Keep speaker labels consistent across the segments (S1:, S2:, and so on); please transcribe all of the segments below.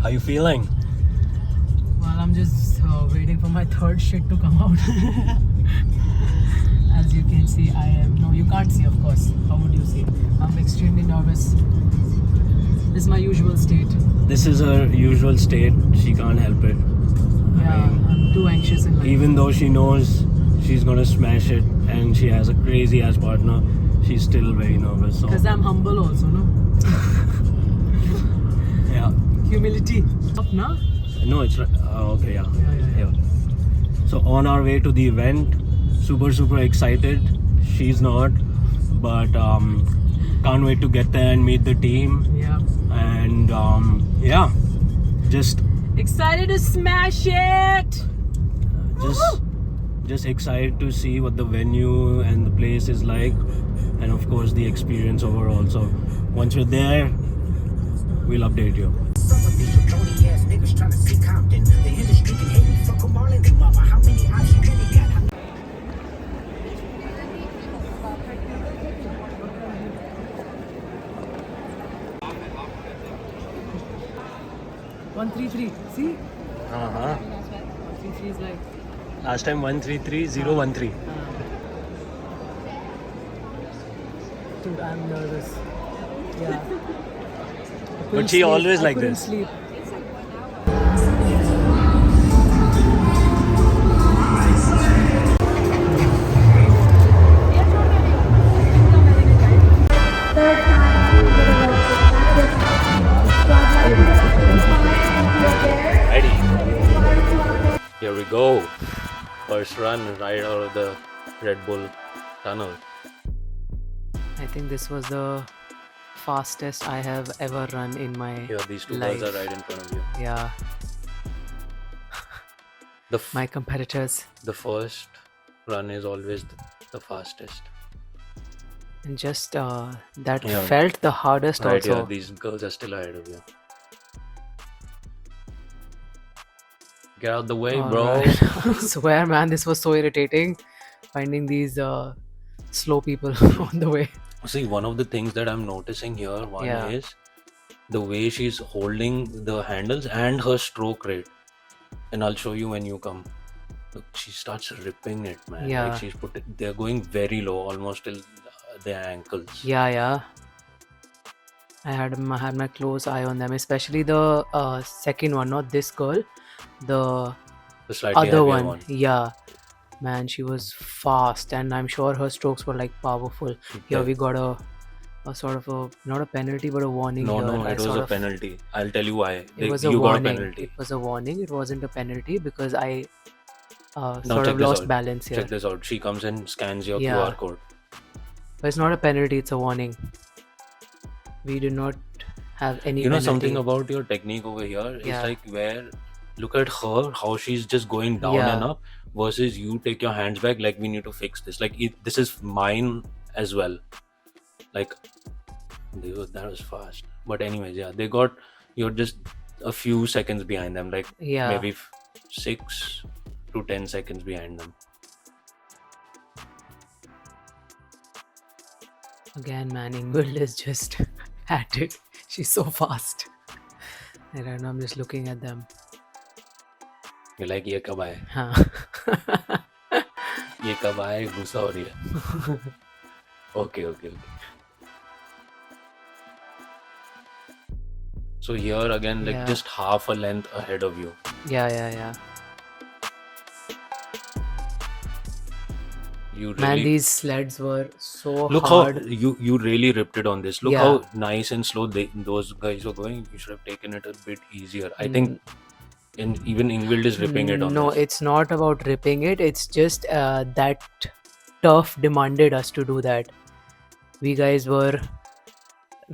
S1: How you feeling?
S2: Well, I'm just waiting for my third shit to come out. As you can see, I am. No, you can't see, of course. How would you see? I'm extremely nervous. This is my usual state.
S1: This is her usual state. She can't help it.
S2: Yeah, I'm too anxious in life.
S1: Even though she knows she's gonna smash it and she has a crazy ass partner, she's still very nervous. So
S2: Because I'm humble also, no?
S1: yeah.
S2: Humility. Up, na?
S1: No, it's okay. Yeah.
S2: Yeah.
S1: So on our way to the event, super excited. She's not, but can't wait to get there and meet the team.
S2: Yeah.
S1: And yeah, just
S2: Excited to smash it!
S1: just excited to see what the venue and the place is like, and of course the experience overall. So once we're there, we'll update you.
S3: Some of these phony ass niggas tryna see Compton. The industry can hate me, fuck them all in their mama. How many eyes you really got?
S2: 133. See? 133 is like.
S1: Last time 133013.
S2: Dude, I'm nervous. Yeah.
S1: But she always like this.
S2: Sleep.
S1: Ready? Here we go. First run right out of the Red Bull tunnel.
S2: I think this was the fastest I have ever run in my
S1: Here, these two
S2: life.
S1: girls are right in front of you.
S2: Yeah, my competitors.
S1: The first run is always the fastest.
S2: And just that
S1: Yeah.
S2: felt the hardest
S1: Right
S2: also.
S1: here, these girls are still ahead of you. Get out the way, bro.
S2: Alright. I swear, man, this was so irritating. Finding these slow people on the way.
S1: See, one of the things that I'm noticing here,
S2: Yeah.
S1: is the way she's holding the handles and her stroke rate. And I'll show you when you come. Look, she starts ripping it, man.
S2: Yeah.
S1: Like they're going very low, almost till their ankles.
S2: Yeah. I had my close eye on them, especially the second one, not this girl, the
S1: The slightly
S2: other
S1: heavier
S2: one. Yeah, man, she was fast, and I'm sure her strokes were like powerful. Here we got a sort of a, not a penalty but a warning.
S1: No,
S2: here.
S1: it was a penalty. I'll tell you why.
S2: It was a
S1: You got a
S2: warning.
S1: penalty.
S2: It was a warning. It wasn't a penalty because I
S1: Now
S2: sort
S1: check
S2: of
S1: this
S2: lost
S1: out.
S2: balance here.
S1: Check this out. She comes and scans your
S2: Yeah.
S1: QR code.
S2: But it's not a penalty. It's a warning. We do not have any.
S1: You know
S2: penalty.
S1: something about your technique over here?
S2: Yeah.
S1: It's like where, look at her, how she's just going down
S2: Yeah.
S1: and up, versus you take your hands back, like we need to fix this. Like this is mine as well. Like that was fast. But anyways, yeah, you're just a few seconds behind them, like
S2: Yeah.
S1: maybe 6 to 10 seconds behind them.
S2: Again, man, Ingvild is just at it. She's so fast. I don't know, I'm just looking at them.
S1: You're like, ये कब आए?
S2: Huh.
S1: ये कब आए? गुस्सा हो रही है. Okay. So here again, like
S2: Yeah.
S1: just half a length ahead of you.
S2: Yeah.
S1: You
S2: Man,
S1: really
S2: these sleds were so
S1: look
S2: hard.
S1: how you really ripped it on this. Look
S2: Yeah.
S1: how nice and slow those guys were going. You should have taken it a bit easier. I think, and even Ingvild is ripping it on
S2: No,
S1: this.
S2: it's not about ripping it. It's just that turf demanded us to do that.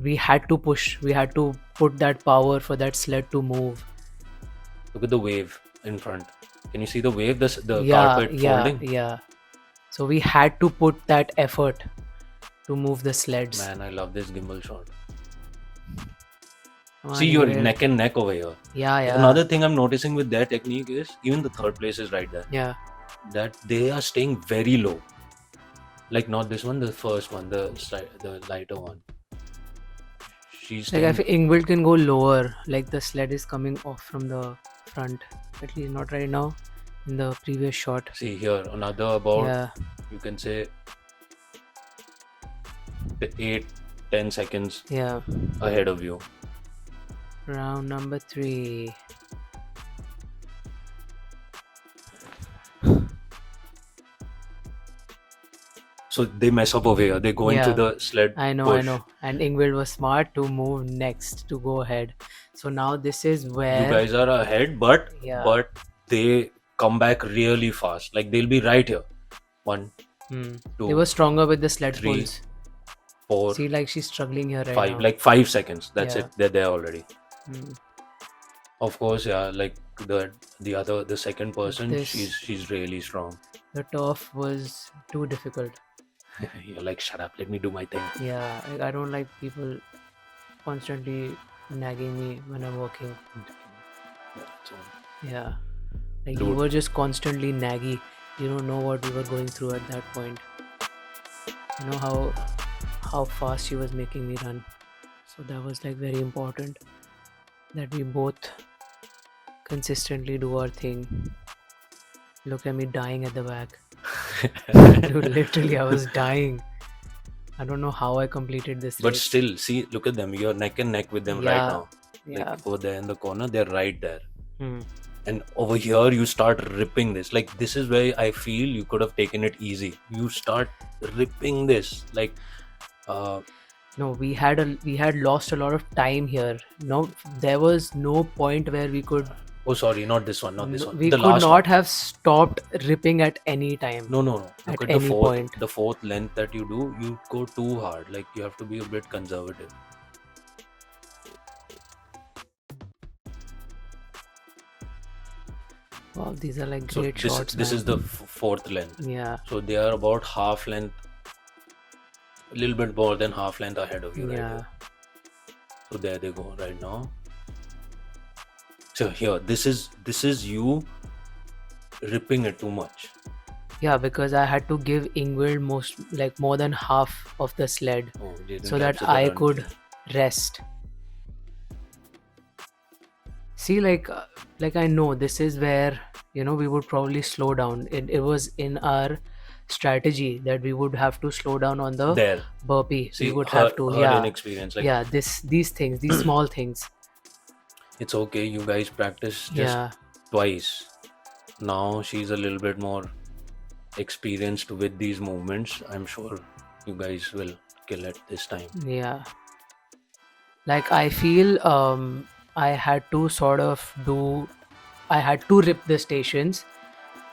S2: We had to push. We had to put that power for that sled to move.
S1: Look at the wave in front. Can you see the wave? The
S2: Yeah,
S1: carpet folding.
S2: yeah. So we had to put that effort to move the sleds.
S1: Man, I love this gimbal shot.
S2: Come on,
S1: See, you're
S2: Ingvild.
S1: neck and neck over here.
S2: Yeah.
S1: Another thing I'm noticing with their technique is even the third place is right there.
S2: Yeah.
S1: That they are staying very low. Like not this one, the first one, the lighter one. she's
S2: Like I
S1: staying.
S2: feel Ingvild can go lower. Like the sled is coming off from the front. At least not right now. In the previous shot.
S1: See here, another about,
S2: Yeah.
S1: you can say, 8-10 seconds
S2: Yeah.
S1: ahead of you.
S2: Round number 3.
S1: So they mess up over here. They go into
S2: Yeah.
S1: the sled
S2: I know,
S1: push.
S2: I know. And Ingvild was smart to move next to go ahead. So now this is
S1: You
S2: where
S1: guys are ahead, but
S2: Yeah.
S1: they come back really fast. Like they'll be right here. 1,
S2: they
S1: 2,
S2: were stronger with the sled
S1: 3,
S2: pulls.
S1: 4,
S2: See, like she's struggling here right
S1: 5.
S2: now.
S1: Like 5 seconds. That's
S2: Yeah.
S1: it. They're there already.
S2: Hmm.
S1: Of course, yeah. Like the second person,
S2: This-
S1: she's really strong.
S2: The turf was too difficult.
S1: You're like, shut up. Let me do my thing.
S2: Yeah, I don't like people constantly nagging me when I'm working.
S1: Yeah, that's all.
S2: Yeah. Like you
S1: Dude.
S2: were just constantly naggy. You don't know what we were going through at that point. You know how fast she was making me run. So that was like very important that we both consistently do our thing. Look at me dying at the back. Dude, literally I was dying. I don't know how I completed this
S1: But
S2: race.
S1: still, see, look at them. You're neck and neck with them right
S2: Yeah.
S1: now.
S2: Yeah.
S1: Like over there in the corner, they're right there.
S2: Hmm.
S1: And over here, you start ripping this. Like this is where I feel you could have taken it easy. You start ripping this. Like,
S2: No, we had lost a lot of time here. No, there was no point where we could
S1: oh sorry, not this one, not this one.
S2: we
S1: the
S2: could
S1: last
S2: not
S1: one.
S2: have stopped ripping at any time.
S1: No. Look
S2: at
S1: at
S2: any point.
S1: the fourth length that you do. You go too hard. Like you have to be a bit conservative.
S2: Wow, these are like
S1: So
S2: great
S1: this
S2: shots.
S1: this
S2: man.
S1: is the fourth length.
S2: Yeah.
S1: So they are about half length, a little bit more than half length ahead of you right
S2: Yeah.
S1: here. So there they go right now. So here, this is you ripping it too much.
S2: Yeah, because I had to give Ingvild more than half of the sled
S1: Oh, you didn't
S2: so that
S1: capture the
S2: I
S1: run.
S2: could rest. See, like I know this is where we would probably slow down. It was in our strategy that we would have to slow down on the
S1: There.
S2: burpee.
S1: See,
S2: we would
S1: her,
S2: have to,
S1: her
S2: yeah,
S1: inexperience. Like
S2: yeah. These things, these small things.
S1: it's okay. You guys practice just
S2: Yeah,
S1: twice. Now she's a little bit more experienced with these movements. I'm sure you guys will kill it this time.
S2: yeah. Like I feel I had to I had to rip the stations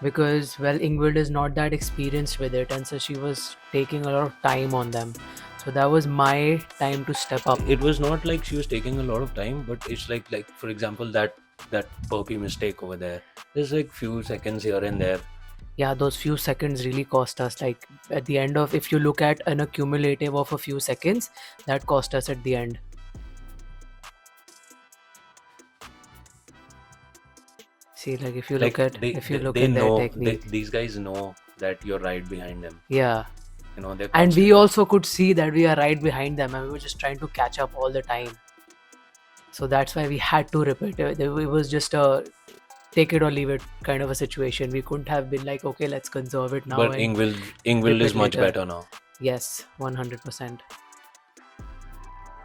S2: because Ingvild is not that experienced with it, and so she was taking a lot of time on them. So that was my time to step up.
S1: It was not like she was taking a lot of time, but it's like for example that burpee mistake over there. There's like few seconds here and there.
S2: Yeah, those few seconds really cost us. Like at the end of, if you look at an accumulative of a few seconds, that cost us at the end. See, like if you
S1: Like
S2: look at
S1: they
S2: their
S1: know
S2: technique,
S1: these guys know that you're right behind them.
S2: yeah.
S1: You know they're
S2: And we
S1: constant.
S2: also could see that we are right behind them, and we were just trying to catch up all the time. So that's why we had to rip it. It was just a take it or leave it kind of a situation. We couldn't have been like, okay, let's conserve it now.
S1: But
S2: and
S1: Ingvild
S2: rip
S1: is
S2: it
S1: much
S2: later.
S1: better now.
S2: Yes, 100%.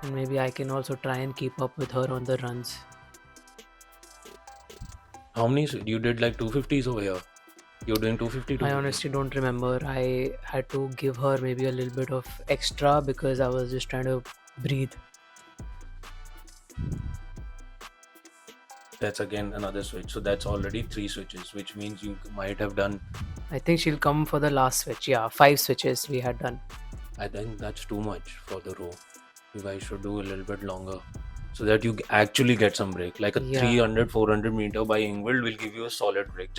S2: And maybe I can also try and keep up with her on the runs.
S1: How many you did like 250s over here? You're doing 250.
S2: I honestly don't remember. I had to give her maybe a little bit of extra because I was just trying to breathe.
S1: That's again another switch. So that's already 3 switches, which means you might have done.
S2: I think she'll come for the last switch. Yeah, 5 switches we had done.
S1: I think that's too much for the row. You guys should do a little bit longer so that you actually get some break. Like a
S2: Yeah.
S1: 300-400 meter by Ingvild will give you a solid break.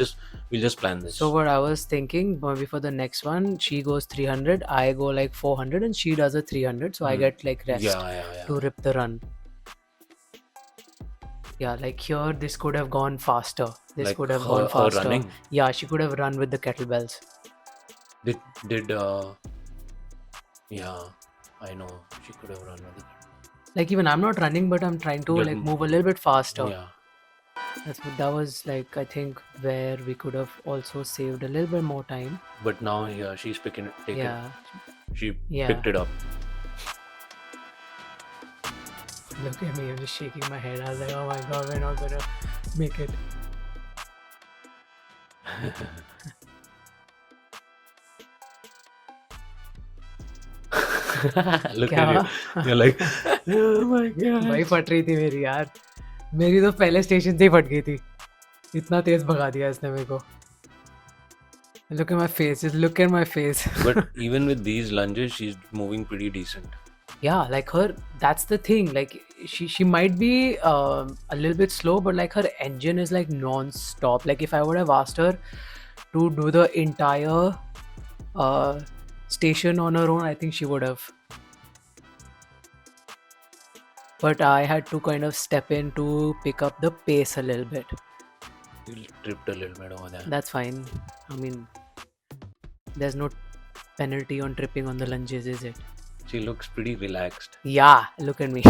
S1: We'll just plan this.
S2: So what I was thinking, maybe for the next one, she goes 300, I go like 400, and she does a 300. So I get like rest
S1: yeah.
S2: to rip the run. Yeah, like here, this could have gone faster. This
S1: Like
S2: could have
S1: her-
S2: gone
S1: her
S2: faster.
S1: running?
S2: Yeah, she could have run with the kettlebells.
S1: Did yeah, I know she could have run with it.
S2: Like even I'm not running, but I'm trying to
S1: Get
S2: like
S1: m-
S2: move a little bit faster.
S1: yeah,
S2: That was like I think where we could have also saved a little bit more time.
S1: but now yeah, she's taken.
S2: Yeah,
S1: She
S2: yeah.
S1: picked it up.
S2: Look at me, I'm just shaking my head. I was like, oh my god, we're not gonna make it.
S1: Look
S2: क्या
S1: at
S2: हुआ?
S1: you. You're like, oh my
S2: भाई
S1: god.
S2: फट रही थी मेरी यार. मेरी तो पहले स्टेशन से ही फट गई थी. इतना तेज भगा दिया इसने मेरे को. Look at my face. Just look at my face.
S1: But even with these lunges, she's moving pretty decent.
S2: Yeah, like her. That's the thing. Like she might be a little bit slow, but like her engine is like non-stop. Like if I would have asked her to do the entire uh, station on her own, I think she would have. But I had to kind of step in to pick up the pace a little bit.
S1: You tripped a little bit over there.
S2: That's fine. I mean, there's no penalty on tripping on the lunges, is it?
S1: She looks pretty relaxed.
S2: Yeah, look at me.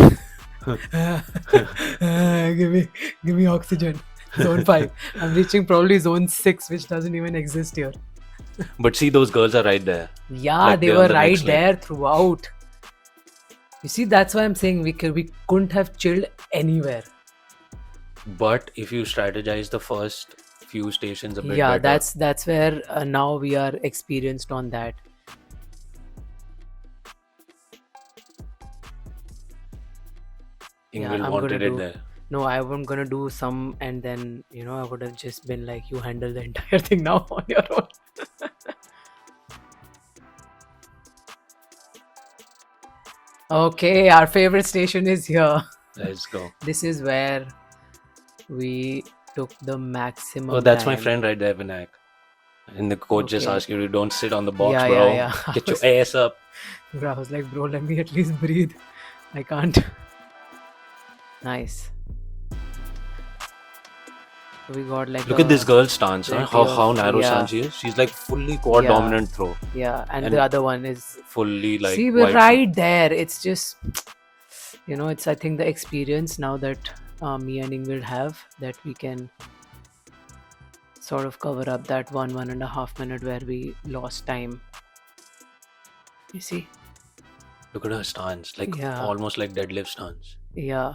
S2: give me oxygen. Zone 5. I'm reaching probably zone 6, which doesn't even exist here.
S1: But see, those girls are right there.
S2: Yeah,
S1: Like
S2: they
S1: they're on
S2: were
S1: the
S2: right
S1: next leg.
S2: there throughout. You see, that's why I'm saying we couldn't have chilled anywhere.
S1: But if you strategize the first few stations a bit
S2: Yeah,
S1: better,
S2: that's where now we are experienced on that. Yeah,
S1: Ingrid
S2: I'm
S1: wanted
S2: gonna
S1: it
S2: do.
S1: there.
S2: No, I wasn't gonna do some, and then I would have just been like, you handle the entire thing now on your own. Okay, our favorite station is here.
S1: Let's go.
S2: This is where we took the maximum.
S1: Oh, that's my
S2: time.
S1: friend right there, Vinayak. And the coach just
S2: Okay.
S1: asked you to don't sit on the box,
S2: Yeah,
S1: bro.
S2: yeah.
S1: Get your ass up.
S2: Bro, I was like, bro, let me at least breathe. I can't. Nice. So we got like
S1: Look at this girl's stance, huh?
S2: plenty
S1: How
S2: of-
S1: narrow
S2: yeah.
S1: stance she is. She's like fully quad
S2: Yeah.
S1: dominant throw.
S2: Yeah, and
S1: And-
S2: the other one is
S1: Fully like
S2: see, we're
S1: wide
S2: right there. It's just it's I think the experience now that me and Ingrid have that we can sort of cover up that 1.5 minute where we lost time. You see?
S1: Look at her stance. Like
S2: Yeah.
S1: almost like deadlift stance.
S2: Yeah.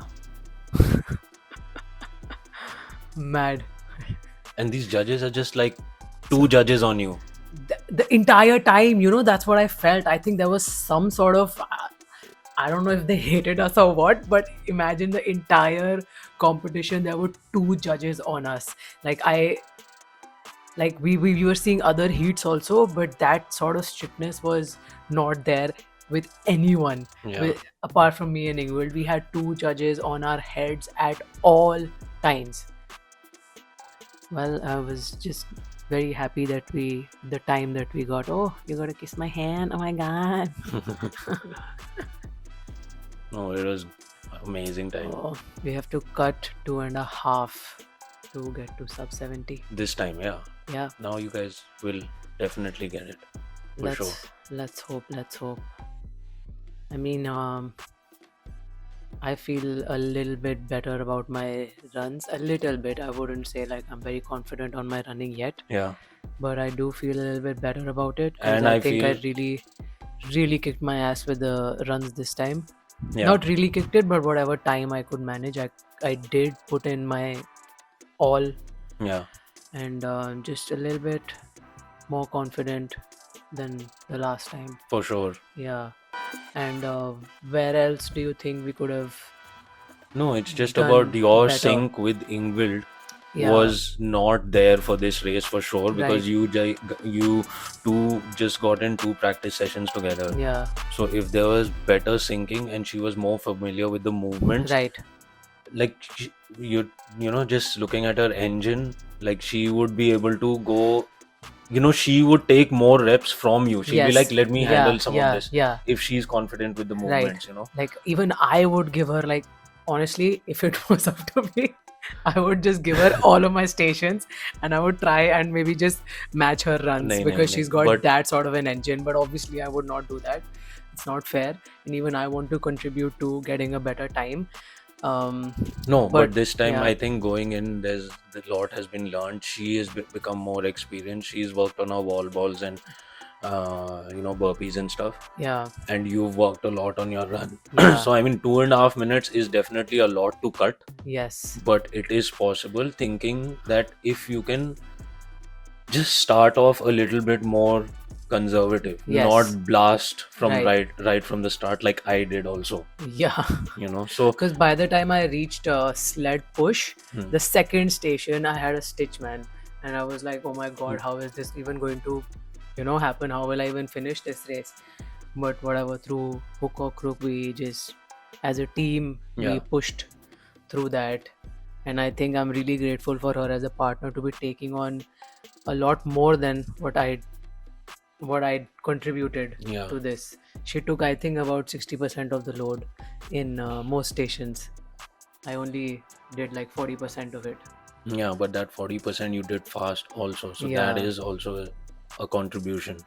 S2: Mad.
S1: And these judges are just like two judges on you.
S2: The entire time, that's what I felt. I think there was some sort of I don't know if they hated us or what, but imagine the entire competition. There were two judges on us. We were seeing other heats also, but that sort of strictness was not there with anyone.
S1: Yeah.
S2: Apart from me and Ingrid, we had two judges on our heads at all times. Well, I was just very happy that the time that we got. Oh, you gotta kiss my hand. Oh my god.
S1: No, it was amazing time.
S2: Oh, we have to cut 2.5 to get to sub 70.
S1: This time, yeah.
S2: Yeah,
S1: Now you guys will definitely get it. For sure.
S2: let's hope. I mean, I feel a little bit better about my runs. A little bit. I wouldn't say like I'm very confident on my running yet,
S1: Yeah.
S2: but I do feel a little bit better about it. 'cause
S1: And
S2: I
S1: I
S2: think I
S1: feel-
S2: really kicked my ass with the runs this time.
S1: Yeah.
S2: Not really kicked it, but whatever time I could manage, I did put in my all,
S1: Yeah.
S2: and just a little bit more confident than the last time.
S1: For sure.
S2: Yeah. And where else do you think we could have?
S1: No, it's just
S2: Done
S1: about your
S2: better.
S1: sync with Ingvild
S2: Yeah.
S1: was not there for this race for sure because
S2: Right.
S1: you two just got in 2 practice sessions together.
S2: Yeah.
S1: So if there was better syncing and she was more familiar with the movements,
S2: Right.
S1: like just looking at her engine, like she would be able to go. She would take more reps from you. She'd be
S2: Yes.
S1: like, "Let me
S2: Yeah,
S1: handle some
S2: yeah,
S1: of this."
S2: yeah.
S1: If she's confident with the movements,
S2: Like even I would give her like honestly, if it was up to me, I would just give her all of my stations and I would try and maybe just match her runs
S1: Nahin,
S2: because
S1: nahin,
S2: she's
S1: nahin.
S2: got
S1: But-
S2: that sort of an engine. But obviously, I would not do that. it's not fair, and even I want to contribute to getting a better time. Um,
S1: No, but
S2: but
S1: this time
S2: yeah,
S1: I think going in, there's the lot has been learned. She has become more experienced. She's worked on her wall balls and burpees and stuff.
S2: yeah,
S1: And you've worked a lot on your run.
S2: yeah,
S1: So I mean, 2.5 minutes is definitely a lot to cut,
S2: yes,
S1: but it is possible. Thinking that if you can just start off a little bit more conservative,
S2: yes,
S1: not blast from
S2: right,
S1: right from the start like I did also.
S2: yeah.
S1: So
S2: Because by the time I reached sled push,
S1: hmm,
S2: the second station, I had a stitch, man, and I was like, oh my god,
S1: hmm,
S2: how is this even going to, happen? How will I even finish this race? But whatever, through hook or crook, we just, as a team, we
S1: yeah,
S2: pushed through that. And I think I'm really grateful for her as a partner to be taking on a lot more than what I contributed
S1: yeah,
S2: to this. She took, I think, about 60% of the load in most stations. I only did like 40% of it.
S1: yeah. But that 40% you did fast also, so that
S2: Yeah,
S1: is also a contribution.